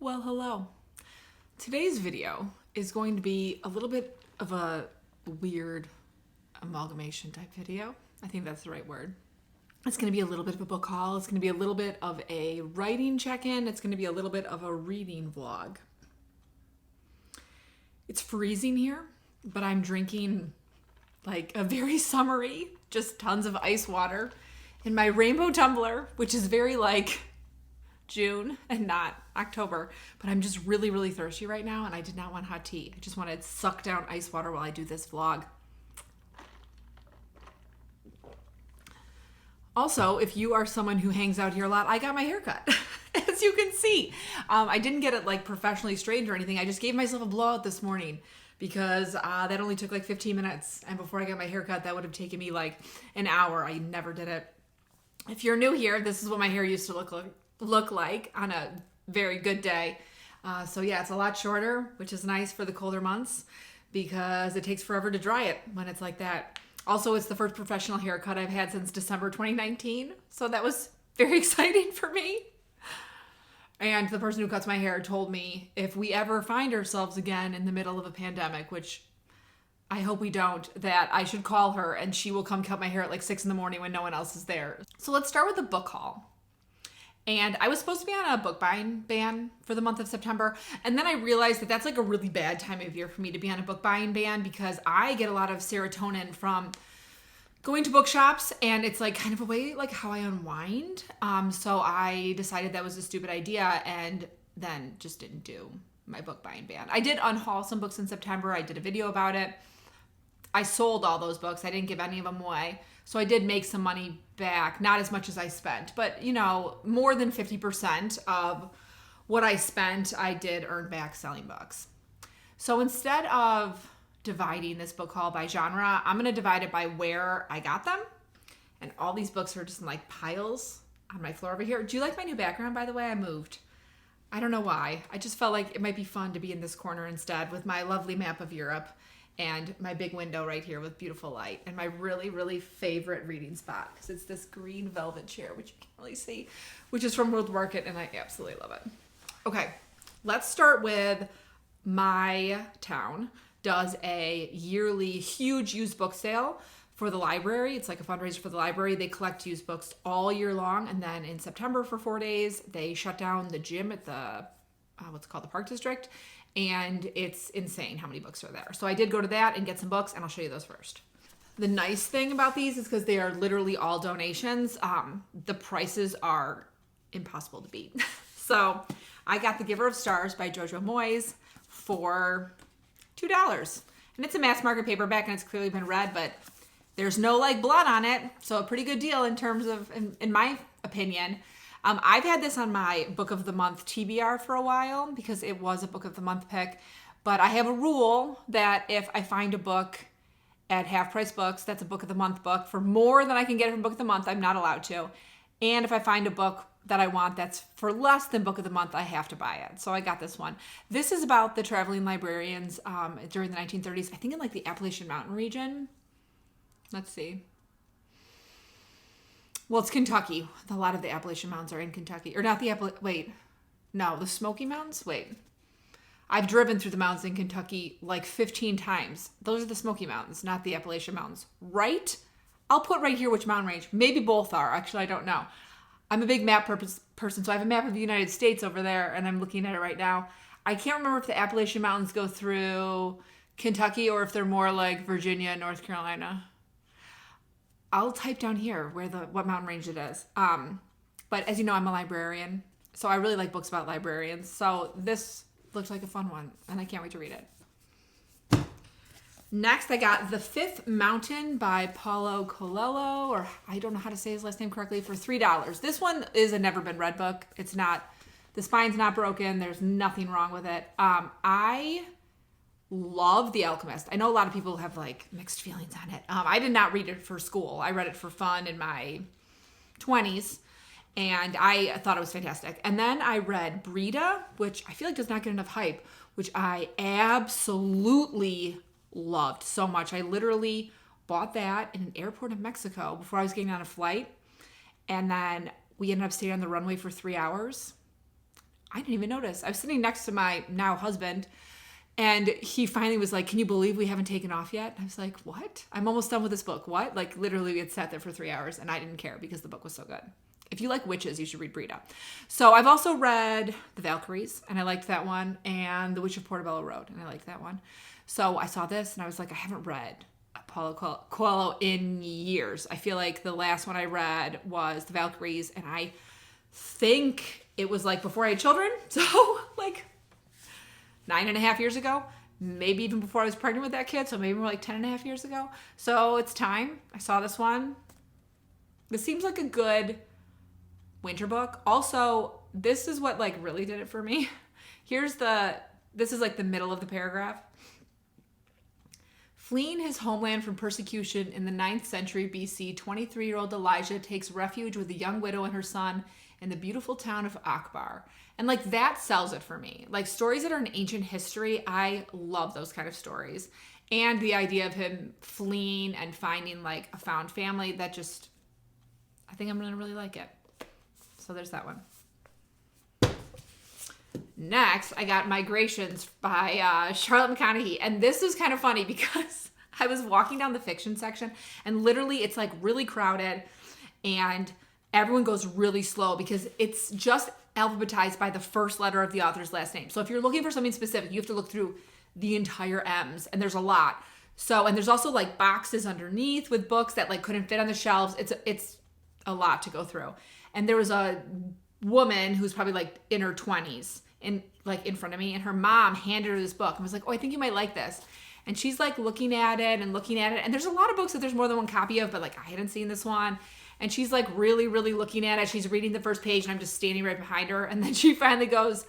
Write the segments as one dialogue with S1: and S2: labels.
S1: Well, hello. Today's video is going to be a little bit of a weird amalgamation type video. I think that's the right word. It's going to be a little bit of a book haul. It's going to be a little bit of a writing check-in. It's going to be a little bit of a reading vlog. It's freezing here, but I'm drinking like a very summery, just tons of ice water in my rainbow tumbler, which is very like June and not October, but I'm just really, really thirsty right now and I did not want hot tea. I just want to suck down ice water while I do this vlog. Also, if you are someone who hangs out here a lot, I got my hair cut, as you can see. I didn't get it like professionally straightened or anything. I just gave myself a blowout this morning because that only took like 15 minutes. And before I got my hair cut, that would have taken me like an hour. I never did it. If you're new here, this is what my hair used to look like on a very good day. So yeah, it's a lot shorter, which is nice for the colder months because it takes forever to dry it when it's like that. Also, it's the first professional haircut I've had since December 2019. So that was very exciting for me. And the person who cuts my hair told me if we ever find ourselves again in the middle of a pandemic, which I hope we don't, that I should call her and she will come cut my hair at like 6 a.m. when no one else is there. So let's start with the book haul. And I was supposed to be on a book buying ban for the month of September. And then I realized that that's like a really bad time of year for me to be on a book buying ban because I get a lot of serotonin from going to bookshops and it's like kind of a way like how I unwind. So I decided that was a stupid idea and then just didn't do my book buying ban. I did unhaul some books in September. I did a video about it. I sold all those books. I didn't give any of them away. So I did make some money back, not as much as I spent, but you know, more than 50% of what I spent, I did earn back selling books. So instead of dividing this book haul by genre, I'm going to divide it by where I got them. And all these books are just in like piles on my floor over here. Do you like my new background, by the way? I moved. I don't know why. I just felt like it might be fun to be in this corner instead with my lovely map of Europe and my big window right here with beautiful light and my really, really favorite reading spot because it's this green velvet chair, which you can't really see, which is from World Market, and I absolutely love it. Okay, let's start with my town does a yearly huge used book sale for the library. It's like a fundraiser for the library. They collect used books all year long, and then in September for 4 days, they shut down the gym at the what's called the Park District, and it's insane how many books are there. So I did go to that and get some books, and I'll show you those first. The nice thing about these is because they are literally all donations. The prices are impossible to beat. So I got The Giver of Stars by Jojo Moyes for $2. And it's a mass market paperback, and it's clearly been read, but there's no like blood on it. So a pretty good deal in terms of, in my opinion. I've had this on my book of the month TBR for a while because it was a book of the month pick, but I have a rule that if I find a book at Half Price Books, that's a book of the month book, for more than I can get it from book of the month, I'm not allowed to. And if I find a book that I want that's for less than book of the month, I have to buy it. So I got this one. This is about the traveling librarians during the 1930s, I think in like the Appalachian Mountain region. Let's see. Well, it's Kentucky. A lot of the Appalachian Mountains are in Kentucky. Or not the the Smoky Mountains? Wait. I've driven through the mountains in Kentucky like 15 times. Those are the Smoky Mountains, not the Appalachian Mountains. Right? I'll put right here which mountain range. Maybe both are. Actually, I don't know. I'm a big map person, so I have a map of the United States over there, and I'm looking at it right now. I can't remember if the Appalachian Mountains go through Kentucky or if they're more like Virginia, North Carolina. I'll type down here what mountain range it is. But as you know, I'm a librarian, so I really like books about librarians. So this looks like a fun one, and I can't wait to read it. Next, I got The Fifth Mountain by Paulo Coelho, or I don't know how to say his last name correctly, for $3. This one is a never been read book. It's not, the spine's not broken. There's nothing wrong with it. I love The Alchemist. I know a lot of people have like mixed feelings on it. I did not read it for school. I read it for fun in my 20s, and I thought it was fantastic. And then I read Brida, which I feel like does not get enough hype, which I absolutely loved so much. I literally bought that in an airport in Mexico before I was getting on a flight, and then we ended up staying on the runway for 3 hours. I didn't even notice. I was sitting next to my now husband, and he finally was like, "Can you believe we haven't taken off yet?" I was like, "What? I'm almost done with this book." What? Like literally we had sat there for 3 hours and I didn't care because the book was so good. If you like witches, you should read Brida. So I've also read The Valkyries, and I liked that one, and The Witch of Portobello Road, and I liked that one. So I saw this and I was like, I haven't read Paulo Coelho in years. I feel like the last one I read was The Valkyries, and I think it was like before I had children. So like 9.5 years ago, maybe even before I was pregnant with that kid. So maybe more like 10.5 years ago. So it's time. I saw this one. This seems like a good winter book. Also, this is what like really did it for me. This is like the middle of the paragraph. Fleeing his homeland from persecution in the 9th century BC, 23-year-old Elijah takes refuge with a young widow and her son in the beautiful town of Akbar. And like that sells it for me. Like stories that are in ancient history, I love those kind of stories. And the idea of him fleeing and finding like a found family, that just, I think I'm going to really like it. So there's that one. Next, I got Migrations by Charlotte McConaughey. And this is kind of funny because I was walking down the fiction section and literally it's like really crowded and everyone goes really slow because it's just alphabetized by the first letter of the author's last name. So if you're looking for something specific, you have to look through the entire M's, and there's a lot. So, and there's also like boxes underneath with books that like couldn't fit on the shelves. It's a lot to go through. And there was a woman who's probably like in her 20s in front of me, and her mom handed her this book and was like, "Oh, I think you might like this." And she's like looking at it. And there's a lot of books that there's more than one copy of, but like I hadn't seen this one. And she's like really, really looking at it. She's reading the first page and I'm just standing right behind her. And then she finally goes,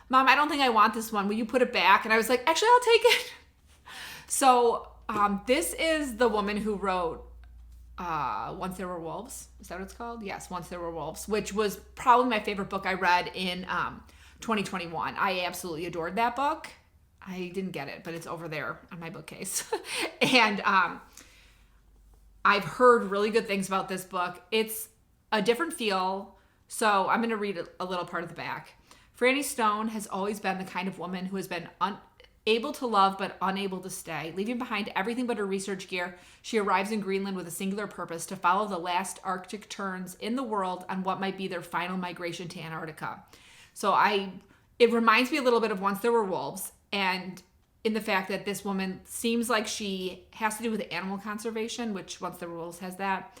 S1: "Mom, I don't think I want this one. Will you put it back?" And I was like, "Actually, I'll take it." So this is the woman who wrote Once There Were Wolves. Is that what it's called? Yes, Once There Were Wolves, which was probably my favorite book I read in 2021. I absolutely adored that book. I didn't get it, but it's over there on my bookcase. And I've heard really good things about this book. It's a different feel. So I'm going to read a little part of the back. Franny Stone has always been the kind of woman who has been able to love but unable to stay. Leaving behind everything but her research gear, she arrives in Greenland with a singular purpose: to follow the last Arctic terns in the world on what might be their final migration to Antarctica. So it reminds me a little bit of Once There Were Wolves, and in the fact that this woman seems like she has to do with animal conservation, which Once There Were Wolves has that.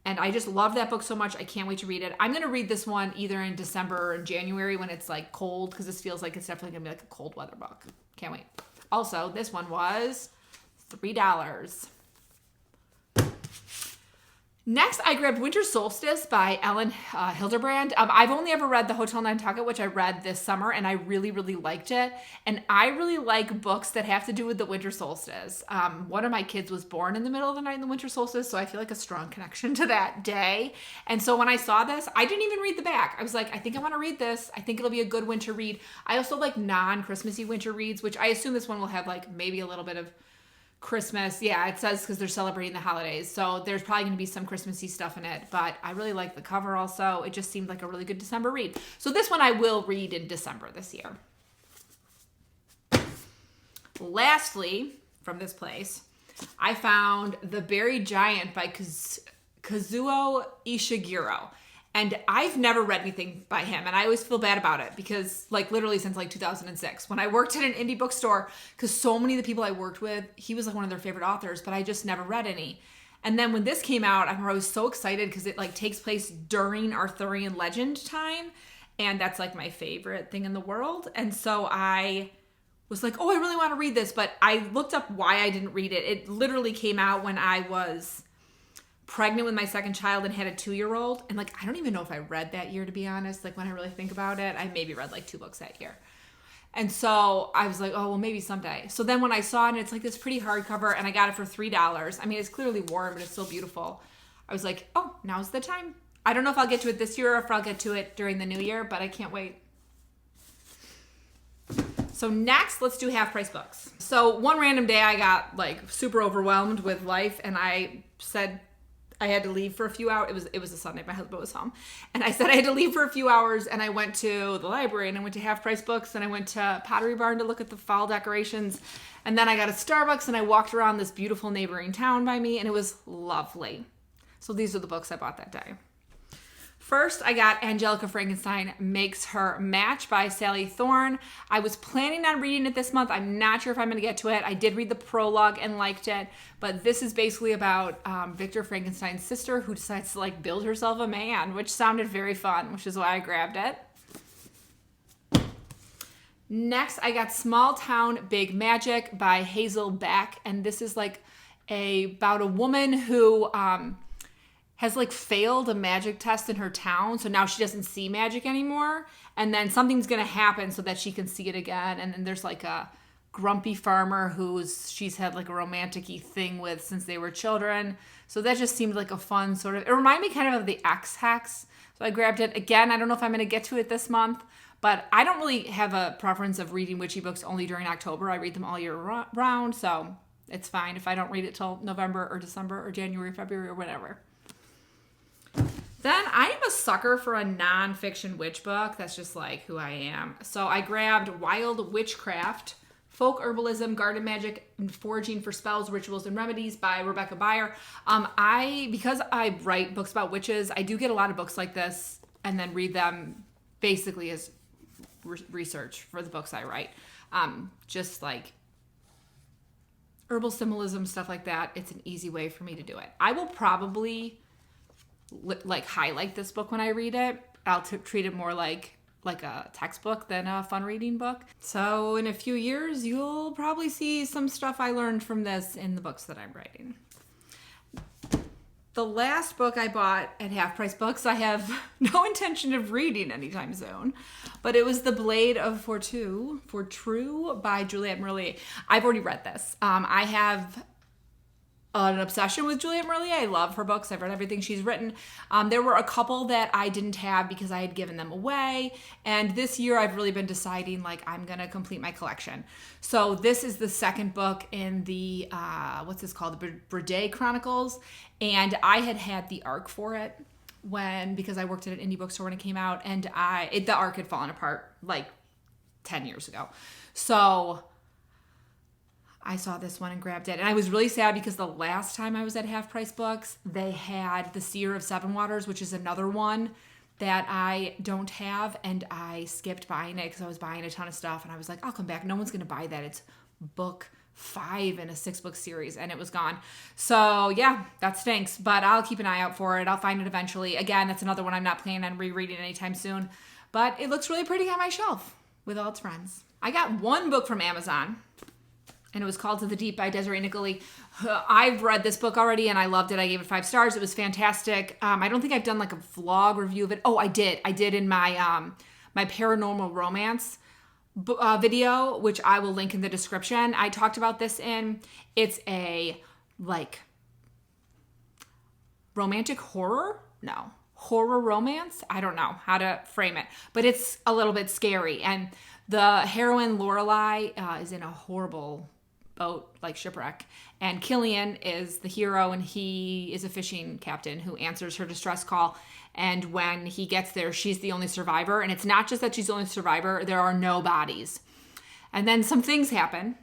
S1: And I just love that book so much. I can't wait to read it. I'm going to read this one either in December or in January when it's like cold, because this feels like it's definitely going to be like a cold weather book. Can't wait. Also, this one was $3. Next, I grabbed Winter Solstice by Ellen Hilderbrand. I've only ever read The Hotel Nantucket, which I read this summer, and I really, really liked it. And I really like books that have to do with the winter solstice. One of my kids was born in the middle of the night in the winter solstice, so I feel like a strong connection to that day. And so when I saw this, I didn't even read the back. I was like, I think I want to read this. I think it'll be a good winter read. I also like non-Christmassy winter reads, which I assume this one will have like maybe a little bit of Christmas. Yeah, it says because they're celebrating the holidays. So there's probably going to be some Christmassy stuff in it, but I really like the cover also. It just seemed like a really good December read. So this one I will read in December this year. Lastly, from this place, I found The Buried Giant by Kazuo Ishiguro. And I've never read anything by him, and I always feel bad about it because, like, literally since, like, 2006, when I worked at an indie bookstore, because so many of the people I worked with, he was, like, one of their favorite authors, but I just never read any. And then when this came out, I was so excited because it, like, takes place during Arthurian legend time, and that's, like, my favorite thing in the world. And so I was like, oh, I really want to read this, but I looked up why I didn't read it. It literally came out when I was pregnant with my second child and had a 2-year-old. And like, I don't even know if I read that year, to be honest. Like, when I really think about it, I maybe read like 2 books that year. And so I was like, oh, well, maybe someday. So then when I saw it, and it's like this pretty hardcover, and I got it for $3. I mean, it's clearly worn, but it's still beautiful. I was like, oh, now's the time. I don't know if I'll get to it this year or if I'll get to it during the new year, but I can't wait. So next, let's do half price books. So one random day I got like super overwhelmed with life, and I said, I had to leave for a few hours. It was a Sunday. My husband was home. And I said I had to leave for a few hours, and I went to the library, and I went to Half Price Books, and I went to Pottery Barn to look at the fall decorations. And then I got a Starbucks, and I walked around this beautiful neighboring town by me, and it was lovely. So these are the books I bought that day. First, I got Angelica Frankenstein Makes Her Match by Sally Thorne. I was planning on reading it this month. I'm not sure if I'm going to get to it. I did read the prologue and liked it, but this is basically about Victor Frankenstein's sister who decides to like build herself a man, which sounded very fun, which is why I grabbed it. Next, I got Small Town Big Magic by Hazel Beck, and this is like about a woman who has like failed a magic test in her town, so now she doesn't see magic anymore, and then something's gonna happen so that she can see it again. And then there's like a grumpy farmer she's had like a romantic-y thing with since they were children, so that just seemed like a fun sort of, it reminded me kind of the X-Hex, so I grabbed it. Again, I don't know if I'm gonna get to it this month, but I don't really have a preference of reading witchy books only during October. I read them all year round, so it's fine if I don't read it till November or December or January, February, or whatever. Then I am a sucker for a nonfiction witch book. That's just like who I am. So I grabbed Wild Witchcraft, Folk Herbalism, Garden Magic, and Foraging for Spells, Rituals, and Remedies by Rebecca Beyer. Because I write books about witches, I do get a lot of books like this and then read them basically as research for the books I write. Just like herbal symbolism, stuff like that. It's an easy way for me to do it. I will probably like highlight this book when I read it. I'll treat it more like a textbook than a fun reading book. So in a few years, you'll probably see some stuff I learned from this in the books that I'm writing. The last book I bought at Half Price Books, I have no intention of reading anytime soon, but it was The Blade of Fortune by Juliette Merlier. I've already read this. I have an obsession with Juliette Merlier. I love her books. I've read everything she's written. There were a couple that I didn't have because I had given them away. And this year I've really been deciding like I'm going to complete my collection. So this is the second book in the, what's this called? The Bredet Chronicles. And I had the ARC for it because I worked at an indie bookstore when it came out, and the ARC had fallen apart like 10 years ago. So I saw this one and grabbed it. And I was really sad because the last time I was at Half Price Books, they had The Seer of Seven Waters, which is another one that I don't have. And I skipped buying it because I was buying a ton of stuff. And I was like, I'll come back. No one's going to buy that. It's book 5 in a 6-book series. And it was gone. So yeah, that stinks. But I'll keep an eye out for it. I'll find it eventually. Again, that's another one I'm not planning on rereading anytime soon. But it looks really pretty on my shelf with all its friends. I got one book from Amazon, and it was called To the Deep by Desiree Nicolai. I've read this book already, and I loved it. I gave it 5 stars. It was fantastic. I don't think I've done like a vlog review of it. Oh, I did. I did in my my paranormal romance video, which I will link in the description. I talked about this in. It's a like romantic horror? No. Horror romance? I don't know how to frame it, but it's a little bit scary. And the heroine Lorelai is in a horrible boat, like shipwreck, and Killian is the hero, and he is a fishing captain who answers her distress call. And when he gets there, she's the only survivor. And it's not just that she's the only survivor, there are no bodies. And then some things happen,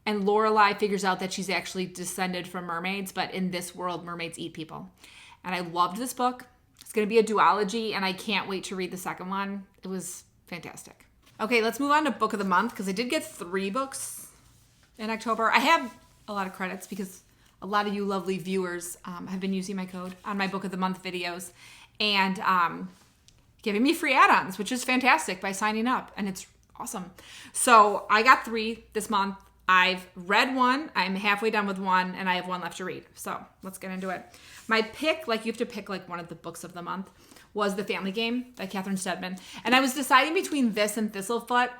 S1: and Lorelai figures out that she's actually descended from mermaids, but in this world, mermaids eat people. And I loved this book. It's going to be a duology, and I can't wait to read the second one. It was fantastic. Okay, let's move on to Book of the Month, because I did get 3 books in October. I have a lot of credits because a lot of you lovely viewers have been using my code on my Book of the Month videos and giving me free add-ons, which is fantastic by signing up, and it's awesome. So I got 3 this month. I've read 1, I'm halfway done with 1, and I have 1 left to read. So let's get into it. My pick, like you have to pick like one of the books of the month, was The Family Game by Catherine Steadman. And I was deciding between this and Thistlefoot,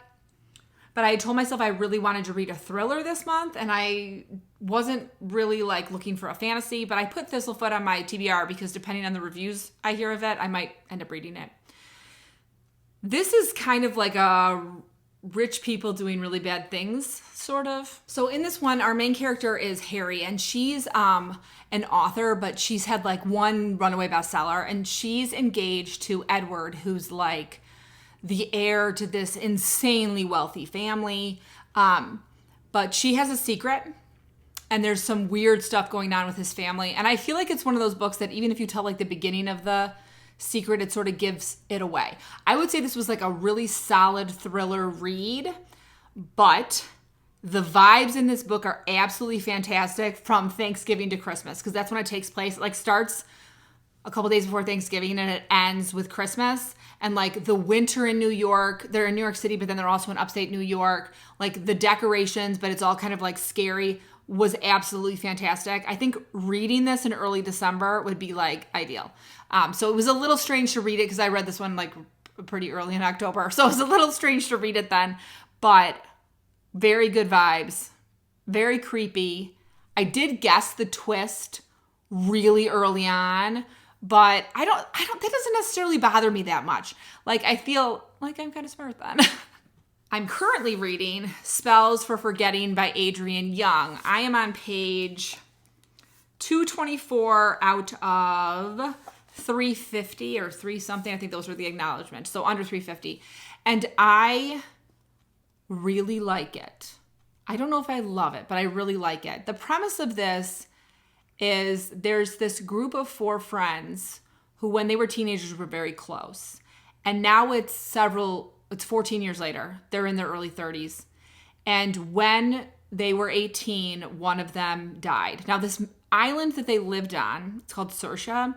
S1: but I told myself I really wanted to read a thriller this month, and I wasn't really like looking for a fantasy, but I put Thistlefoot on my TBR because depending on the reviews I hear of it, I might end up reading it. This is kind of like a rich people doing really bad things, sort of. So in this one, our main character is Harry, and she's an author, but she's had like one runaway bestseller, and she's engaged to Edward, who's like the heir to this insanely wealthy family. But she has a secret, and there's some weird stuff going on with his family. And I feel like it's one of those books that even if you tell like the beginning of the secret, it sort of gives it away. I would say this was like a really solid thriller read, but the vibes in this book are absolutely fantastic from Thanksgiving to Christmas, because that's when it takes place. It like starts a couple days before Thanksgiving and it ends with Christmas. And like the winter in New York, they're in New York City, but then they're also in upstate New York. Like the decorations, but it's all kind of like scary, was absolutely fantastic. I think reading this in early December would be like ideal. So it was a little strange to read it because I read this one like pretty early in October. So it was a little strange to read it then, but very good vibes, very creepy. I did guess the twist really early on, but I don't, that doesn't necessarily bother me that much. Like I feel like I'm kind of smart then. I'm currently reading Spells for Forgetting by Adrienne Young. I am on page 224 out of 350 or 3 something. I think those were the acknowledgments. So under 350. And I really like it. I don't know if I love it, but I really like it. The premise of this is there's this group of 4 friends who when they were teenagers were very close. And now it's 14 years later. They're in their early 30s. And when they were 18, one of them died. Now this island that they lived on, it's called Sersha.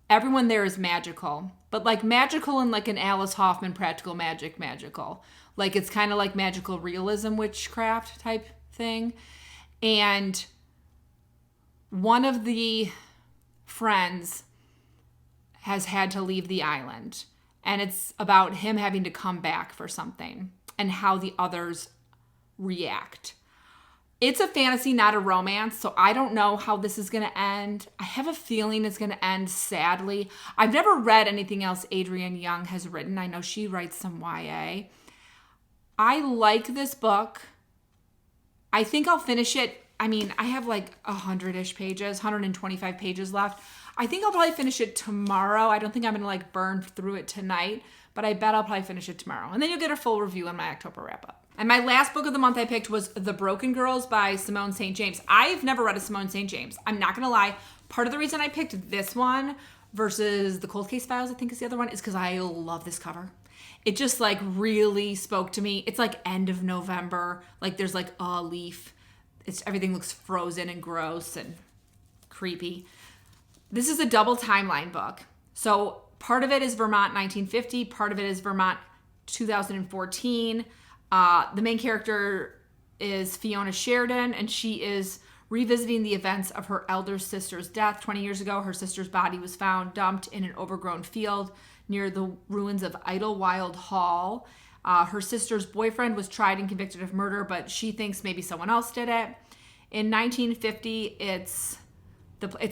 S1: Everyone there is magical, but like magical in like an Alice Hoffman practical magical. Like it's kind of like magical realism, witchcraft type thing. And one of the friends has had to leave the island. And it's about him having to come back for something and how the others react. It's a fantasy, not a romance, so I don't know how this is going to end. I have a feeling it's going to end sadly. I've never read anything else Adrienne Young has written. I know she writes some YA. I like this book. I think I'll finish it. I mean, I have like 100-ish pages, 125 pages left. I think I'll probably finish it tomorrow. I don't think I'm going to like burn through it tonight, but I bet I'll probably finish it tomorrow. And then you'll get a full review in my October wrap-up. And my last book of the month I picked was The Broken Girls by Simone St. James. I've never read a Simone St. James. I'm not going to lie. Part of the reason I picked this one versus The Cold Case Files, I think is the other one, is because I love this cover. It just like really spoke to me. It's like end of November. Like there's like a leaf. Everything looks frozen and gross and creepy. This is a double timeline book. So part of it is Vermont 1950. Part of it is Vermont 2014. The main character is Fiona Sheridan, and she is revisiting the events of her elder sister's death. 20 years ago, her sister's body was found dumped in an overgrown field near the ruins of Idlewild Hall. Her sister's boyfriend was tried and convicted of murder, but she thinks maybe someone else did it. In 1950, it's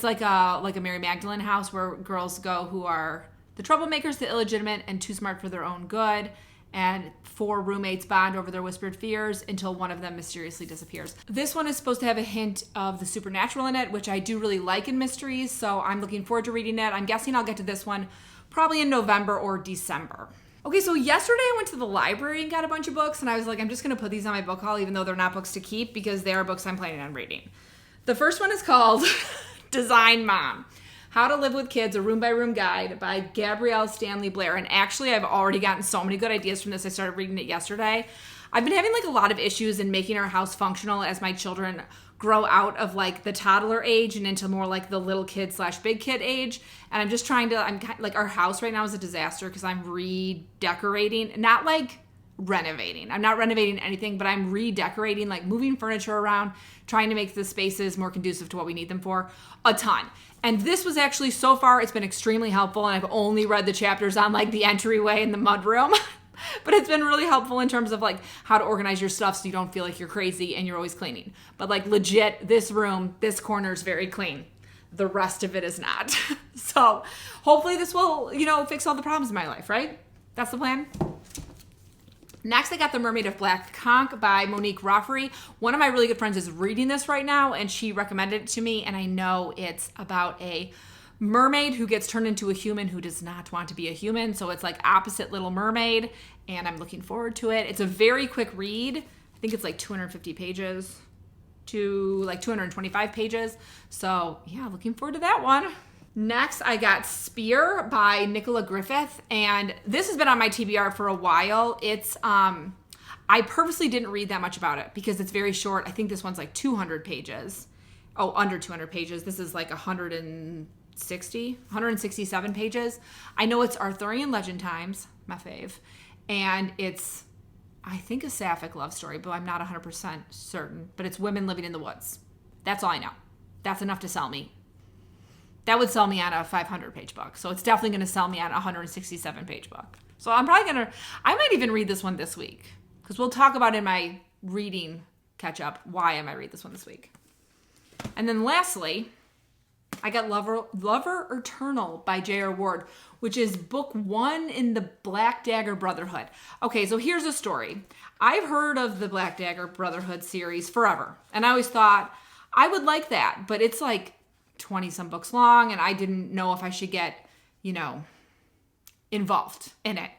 S1: like a Mary Magdalene house where girls go who are the troublemakers, the illegitimate, and too smart for their own good. And 4 roommates bond over their whispered fears until one of them mysteriously disappears. This one is supposed to have a hint of the supernatural in it, which I do really like in mysteries, so I'm looking forward to reading it. I'm guessing I'll get to this one probably in November or December. Okay, so yesterday I went to the library and got a bunch of books, and I was like, I'm just going to put these on my book haul, even though they're not books to keep, because they are books I'm planning on reading. The first one is called Design Mom: How to Live with Kids, a Room-by-Room Guide by Gabrielle Stanley Blair. And actually, I've already gotten so many good ideas from this. I started reading it yesterday. I've been having like a lot of issues in making our house functional as my children grow out of like the toddler age and into more like the little kid / big kid age. And I'm just trying to, like our house right now is a disaster because I'm redecorating, not like renovating. I'm not renovating anything, but I'm redecorating, like moving furniture around, trying to make the spaces more conducive to what we need them for a ton. And this was actually, so far, it's been extremely helpful. And I've only read the chapters on like the entryway and the mudroom. But it's been really helpful in terms of like how to organize your stuff so you don't feel like you're crazy and you're always cleaning. But like legit, this room, this corner is very clean. The rest of it is not. So hopefully this will, fix all the problems in my life, right? That's the plan. Next, I got The Mermaid of Black Conch by Monique Rafferty. One of my really good friends is reading this right now, and she recommended it to me, and I know it's about a mermaid who gets turned into a human who does not want to be a human. So it's like opposite Little Mermaid, and I'm looking forward to it. It's a very quick read. I think it's like 250 pages to like 225 pages. So yeah, looking forward to that one. Next, I got Spear by Nicola Griffith, and this has been on my TBR for a while. It's I purposely didn't read that much about it because it's very short. I think this one's like 200 pages. Oh, under 200 pages. This is like 167 pages. I know it's Arthurian legend times, my fave, and it's, I think, a sapphic love story, but I'm not 100% certain. But it's women living in the woods. That's all I know. That's enough to sell me. That would sell me on a 500-page book. So it's definitely going to sell me on a 167-page book. So I'm probably going to, I might even read this one this week because we'll talk about in my reading catch-up why I might read this one this week. And then lastly, I got Lover Eternal by J.R. Ward, which is book 1 in the Black Dagger Brotherhood. Okay, so here's a story. I've heard of the Black Dagger Brotherhood series forever, and I always thought I would like that, but it's like 20-some books long, and I didn't know if I should get, involved in it.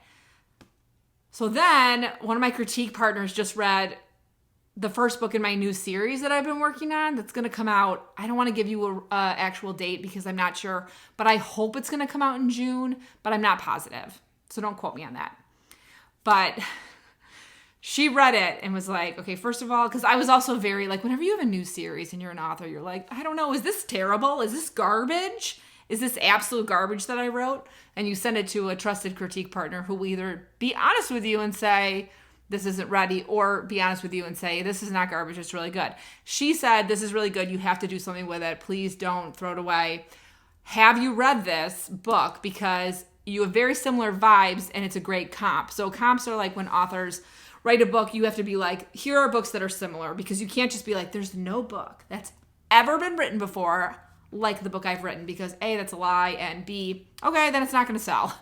S1: So then one of my critique partners just read the first book in my new series that I've been working on that's going to come out. I don't want to give you a actual date because I'm not sure, but I hope it's going to come out in June, but I'm not positive. So don't quote me on that. But she read it and was like, okay, first of all, because I was also very like, whenever you have a new series and you're an author, you're like, I don't know, is this terrible? Is this garbage? Is this absolute garbage that I wrote? And you send it to a trusted critique partner who will either be honest with you and say, this isn't ready, or be honest with you and say, this is not garbage, it's really good. She said, this is really good, you have to do something with it. Please don't throw it away. Have you read this book? Because you have very similar vibes and it's a great comp. So comps are like when authors write a book, you have to be like, here are books that are similar, because you can't just be like, there's no book that's ever been written before like the book I've written, because A, that's a lie, and B, okay, then it's not going to sell.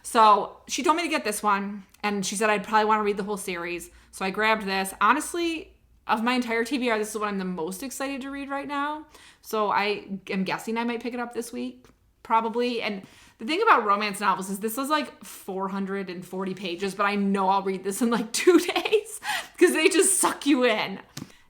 S1: So she told me to get this one, and she said I'd probably want to read the whole series. So I grabbed this. Honestly, of my entire TBR, this is what I'm the most excited to read right now. So I am guessing I might pick it up this week, probably. And the thing about romance novels is this is like 440 pages, but I know I'll read this in like 2 days because they just suck you in.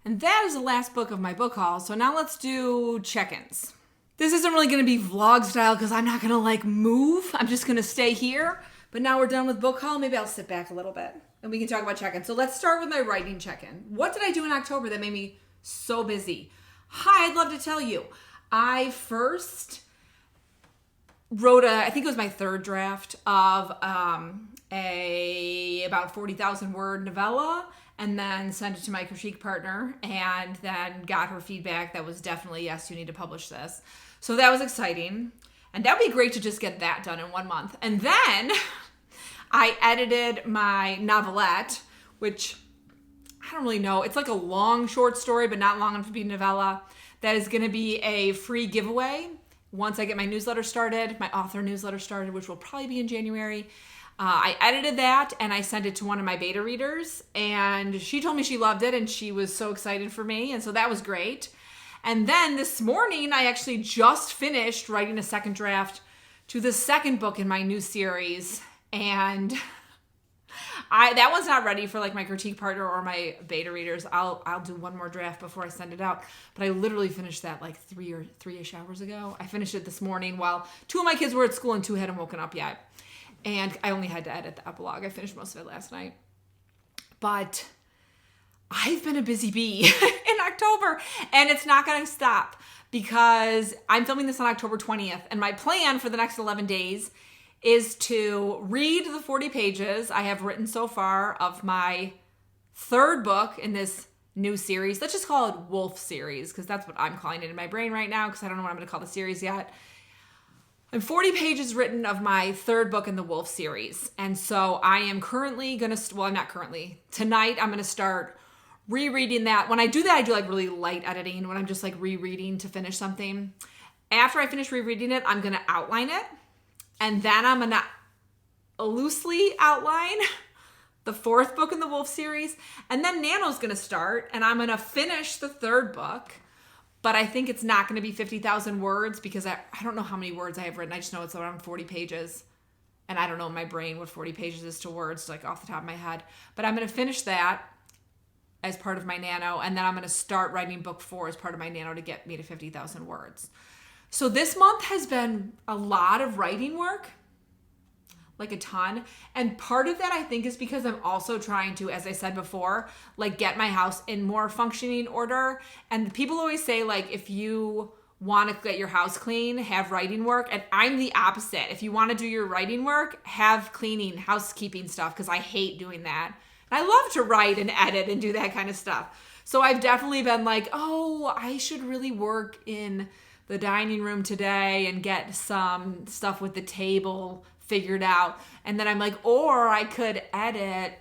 S1: And that is the last book of my book haul. So now let's do check-ins. This isn't really going to be vlog style because I'm not going to like move. I'm just going to stay here. But now we're done with book haul. Maybe I'll sit back a little bit and we can talk about check-in. So let's start with my writing check-in. What did I do in October that made me so busy? Hi, I'd love to tell you. I first wrote I think it was my 3rd draft of a about 40,000 word novella, and then sent it to my critique partner and then got her feedback that was definitely, yes, you need to publish this. So that was exciting. And that would be great to just get that done in 1 month. And then I edited my novelette, which I don't really know. It's like a long short story, but not long enough to be a novella. That is going to be a free giveaway once I get my newsletter started, my author newsletter started, which will probably be in January. I edited that and I sent it to one of my beta readers, and she told me she loved it and she was so excited for me. And so that was great. And then this morning, I actually just finished writing a 2nd draft to the 2nd book in my new series. And that one's not ready for like my critique partner or my beta readers. I'll do one more draft before I send it out. But I literally finished that like 3-ish hours ago. I finished it this morning while 2 of my kids were at school and 2 hadn't woken up yet. And I only had to edit the epilogue. I finished most of it last night. But I've been a busy bee in October, and it's not going to stop because I'm filming this on October 20th. And my plan for the next 11 days is to read the 40 pages I have written so far of my 3rd book in this new series. Let's just call it Wolf series, because that's what I'm calling it in my brain right now, because I don't know what I'm going to call the series yet. I'm 40 pages written of my 3rd book in the Wolf series. And so I am currently going to, well, I'm not currently. Tonight, I'm going to start rereading that. When I do that, I do like really light editing when I'm just like rereading to finish something. After I finish rereading it, I'm going to outline it. And then I'm going to loosely outline the 4th book in the Wolf series, and then Nano's going to start, and I'm going to finish the 3rd book, but I think it's not going to be 50,000 words because I don't know how many words I have written. I just know it's around 40 pages, and I don't know in my brain what 40 pages is to words, like off the top of my head, but I'm going to finish that as part of my Nano, and then I'm going to start writing book 4 as part of my Nano to get me to 50,000 words. So this month has been a lot of writing work, like a ton. And part of that I think is because I'm also trying to, as I said before, like get my house in more functioning order. And people always say like, if you want to get your house clean, have writing work. And I'm the opposite. If you want to do your writing work, have cleaning, housekeeping stuff, because I hate doing that. And I love to write and edit and do that kind of stuff. So I've definitely been like, oh, I should really work in the dining room today and get some stuff with the table figured out. And then I'm like, or I could edit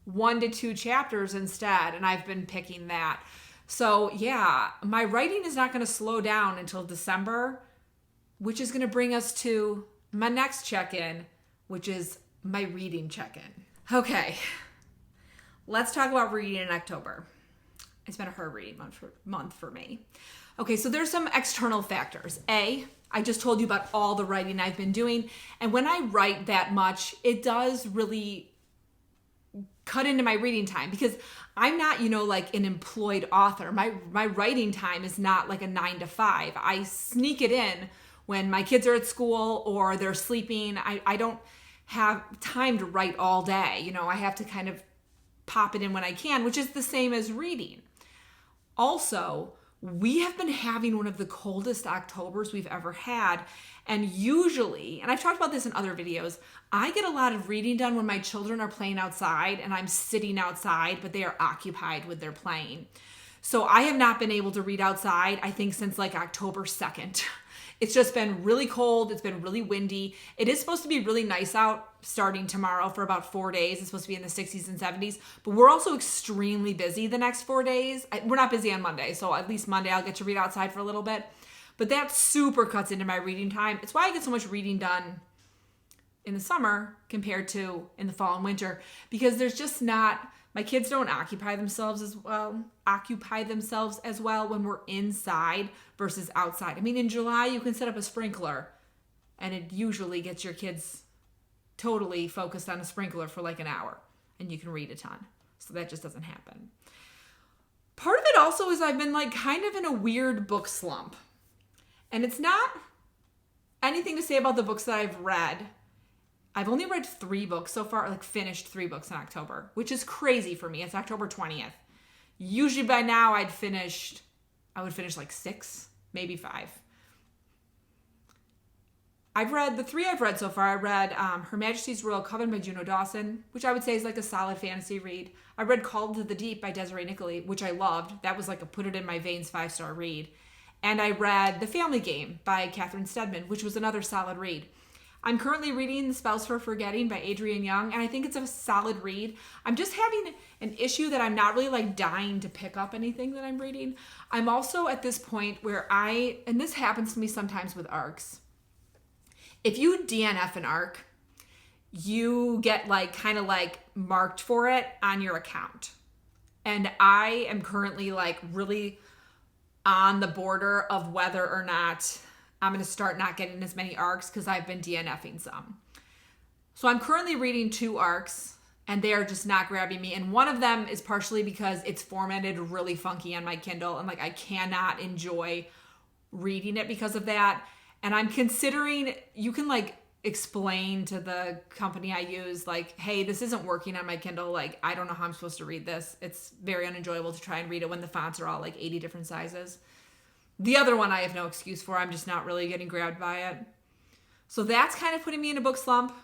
S1: 1 to 2 chapters instead. And I've been picking that. So yeah, my writing is not going to slow down until December, which is going to bring us to my next check-in, which is my reading check-in. Okay, let's talk about reading in October. It's been a hard reading month for me. Okay, so there's some external factors. I just told you about all the writing I've been doing. And when I write that much, it does really cut into my reading time because I'm not, like an employed author. My writing time is not like a 9 to 5. I sneak it in when my kids are at school or they're sleeping. I don't have time to write all day. I have to kind of pop it in when I can, which is the same as reading. Also, we have been having one of the coldest Octobers we've ever had. And usually, and I've talked about this in other videos, I get a lot of reading done when my children are playing outside and I'm sitting outside, but they are occupied with their playing. So I have not been able to read outside, I think, since like October 2nd. It's just been really cold. It's been really windy. It is supposed to be really nice out starting tomorrow for about 4 days. It's supposed to be in the 60s and 70s, but we're also extremely busy the next 4 days. We're not busy on Monday, so at least Monday I'll get to read outside for a little bit. But that super cuts into my reading time. It's why I get so much reading done in the summer compared to in the fall and winter, because there's just not, my kids don't occupy themselves as well when we're inside versus outside. I mean, in July, you can set up a sprinkler and it usually gets your kids totally focused on a sprinkler for like an hour and you can read a ton. So that just doesn't happen. Part of it also is I've been like kind of in a weird book slump. And it's not anything to say about the books that I've read. I've only read 3 books so far, like finished 3 books in October, which is crazy for me. It's October 20th. Usually by now I would finish like 6, maybe 5. The 3 I've read so far. I read Her Majesty's Royal Coven by Juno Dawson, which I would say is like a solid fantasy read. I read Called to the Deep by Desiree Nicolai, which I loved. That was like a put it in my veins 5-star read. And I read The Family Game by Catherine Steadman, which was another solid read. I'm currently reading The Spells for Forgetting by Adrienne Young, and I think it's a solid read. I'm just having an issue that I'm not really like dying to pick up anything that I'm reading. I'm also at this point where and this happens to me sometimes with ARCs. If you DNF an ARC, you get like kind of like marked for it on your account. And I am currently like really on the border of whether or not I'm going to start not getting as many ARCs because I've been DNFing some. So I'm currently reading 2 ARCs and they are just not grabbing me. And one of them is partially because it's formatted really funky on my Kindle and like I cannot enjoy reading it because of that. And I'm considering, you can like explain to the company I use, like, hey, this isn't working on my Kindle. Like, I don't know how I'm supposed to read this. It's very unenjoyable to try and read it when the fonts are all like 80 different sizes. The other one I have no excuse for. I'm just not really getting grabbed by it. So that's kind of putting me in a book slump.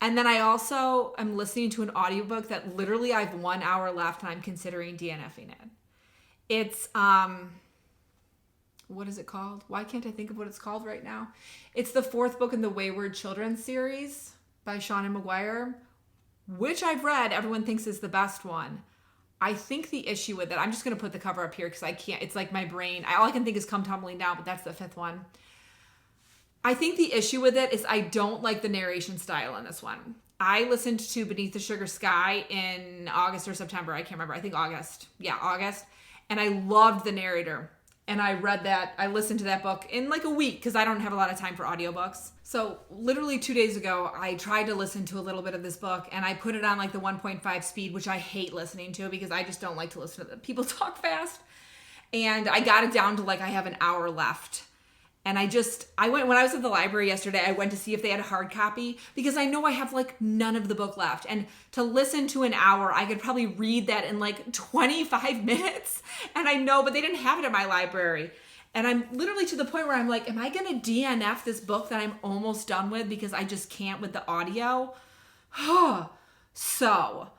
S1: And then I also am listening to an audiobook that literally I have 1 hour left and I'm considering DNFing it. It's, what is it called? Why can't I think of what it's called right now? It's the 4th book in the Wayward Children series by Seanan McGuire, which I've read. Everyone thinks is the best one. I think the issue with it, I'm just going to put the cover up here because I can't, it's like my brain. All I can think is Come Tumbling Down, but that's the 5th one. I think the issue with it is I don't like the narration style in this one. I listened to Beneath the Sugar Sky in August or September. I can't remember. I think August. Yeah, August. And I loved the narrator. And I listened to that book in like a week because I don't have a lot of time for audiobooks. So literally 2 days ago, I tried to listen to a little bit of this book and I put it on like the 1.5 speed, which I hate listening to because I just don't like to listen to people talk fast. And I got it down to like I have an hour left. And when I was at the library yesterday, I went to see if they had a hard copy because I know I have like none of the book left. And to listen to an hour, I could probably read that in like 25 minutes. And I know, but they didn't have it at my library. And I'm literally to the point where I'm like, am I going to DNF this book that I'm almost done with because I just can't with the audio? So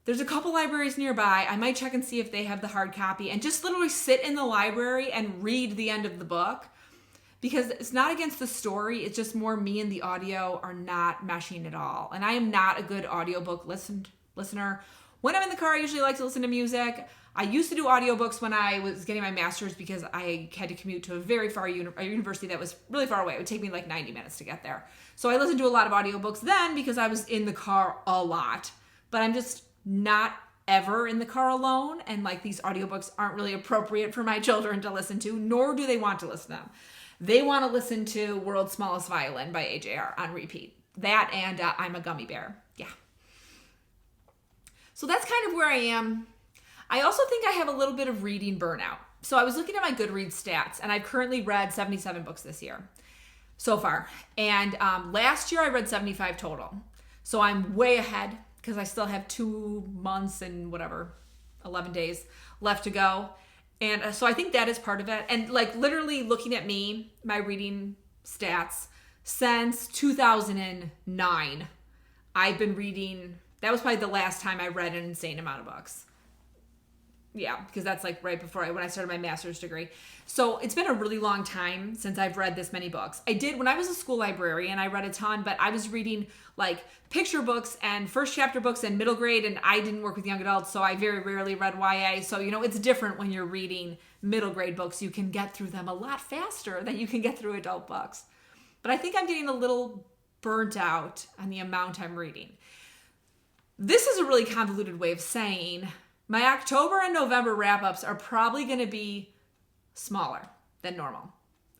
S1: there's a couple libraries nearby. I might check and see if they have the hard copy and just literally sit in the library and read the end of the book. Because it's not against the story, it's just more me and the audio are not meshing at all. And I am not a good audiobook listener. When I'm in the car, I usually like to listen to music. I used to do audiobooks when I was getting my master's because I had to commute to a very far university that was really far away. It would take me like 90 minutes to get there. So I listened to a lot of audiobooks then because I was in the car a lot. But I'm just not ever in the car alone. And like these audiobooks aren't really appropriate for my children to listen to, nor do they want to listen to them. They want to listen to World's Smallest Violin by AJR on repeat. That and I'm a Gummy Bear. Yeah. So that's kind of where I am. I also think I have a little bit of reading burnout. So I was looking at my Goodreads stats, and I've currently read 77 books this year so far. And last year I read 75 total. So I'm way ahead because I still have 2 months and 11 days left to go. And so I think that is part of it. And like literally looking at me, my reading stats, since 2009, I've been reading. That was probably the last time I read an insane amount of books. Yeah, because that's like right before when I started my master's degree. So it's been a really long time since I've read this many books. I did when I was a school librarian, I read a ton, but I was reading like picture books and first chapter books in middle grade, and I didn't work with young adults, so I very rarely read YA. So, it's different when you're reading middle grade books. You can get through them a lot faster than you can get through adult books. But I think I'm getting a little burnt out on the amount I'm reading. This is a really convoluted way of saying my October and November wrap-ups are probably going to be smaller than normal.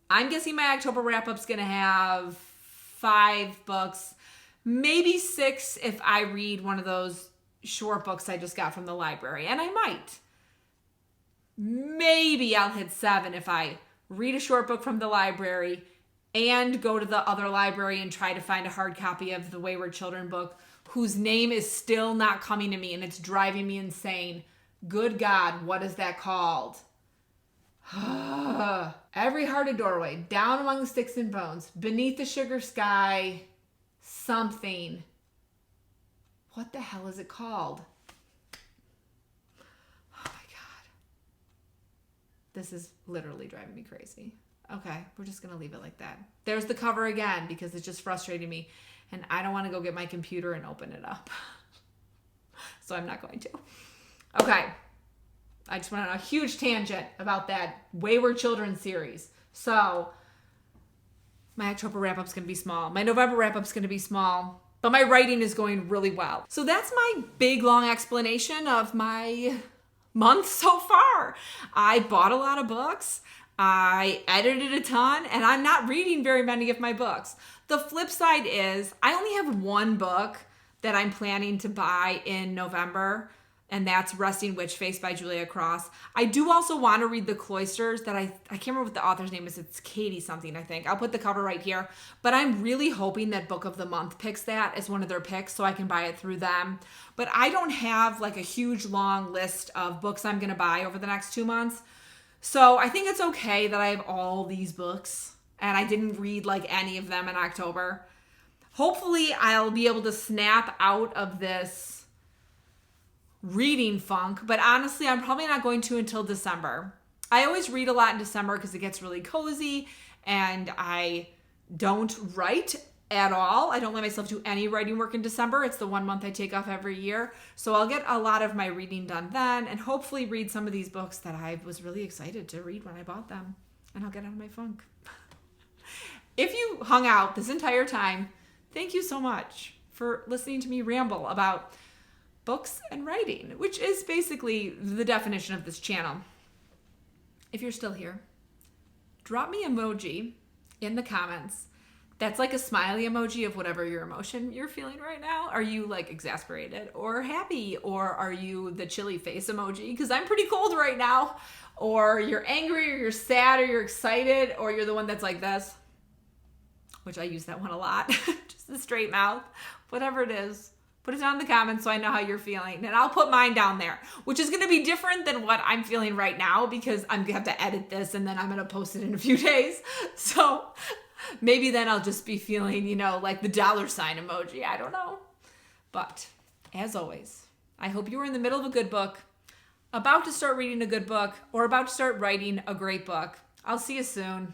S1: I'm guessing my October wrap-up's going to have 5 books, maybe 6 if I read one of those short books I just got from the library. And I might. Maybe I'll hit 7 if I read a short book from the library and go to the other library and try to find a hard copy of the Wayward Children book, whose name is still not coming to me, and it's driving me insane. Good God, what is that called? Every Hearted Doorway, Down Among the Sticks and Bones, Beneath the Sugar Sky, something. What the hell is it called? Oh my God. This is literally driving me crazy. Okay, we're just going to leave it like that. There's the cover again because it's just frustrating me. And I don't want to go get my computer and open it up. So I'm not going to. Okay. I just went on a huge tangent about that Wayward Children series. So my October wrap-up's going to be small. My November wrap-up's going to be small. But my writing is going really well. So that's my big, long explanation of my month so far. I bought a lot of books. I edited a ton. And I'm not reading very many of my books. The flip side is I only have one book that I'm planning to buy in November, and that's Resting Witch Face by Julia Cross. I do also want to read The Cloisters that I can't remember what the author's name is. It's Katie something, I think. I'll put the cover right here. But I'm really hoping that Book of the Month picks that as one of their picks so I can buy it through them. But I don't have like a huge long list of books I'm going to buy over the next 2 months. So I think it's okay that I have all these books. And I didn't read like any of them in October. Hopefully I'll be able to snap out of this reading funk. But honestly, I'm probably not going to until December. I always read a lot in December because it gets really cozy. And I don't write at all. I don't let myself do any writing work in December. It's the 1 month I take off every year. So I'll get a lot of my reading done then. And hopefully read some of these books that I was really excited to read when I bought them. And I'll get out of my funk. If you hung out this entire time, thank you so much for listening to me ramble about books and writing, which is basically the definition of this channel. If you're still here, drop me emoji in the comments. That's like a smiley emoji of whatever your emotion you're feeling right now. Are you like exasperated or happy? Or are you the chilly face emoji? Because I'm pretty cold right now. Or you're angry, or you're sad, or you're excited, or you're the one that's like this, which I use that one a lot. Just the straight mouth. Whatever it is, put it down in the comments so I know how you're feeling. And I'll put mine down there, which is going to be different than what I'm feeling right now because I'm going to have to edit this and then I'm going to post it in a few days. So maybe then I'll just be feeling, like the dollar sign emoji. I don't know. But as always, I hope you are in the middle of a good book, about to start reading a good book, or about to start writing a great book. I'll see you soon.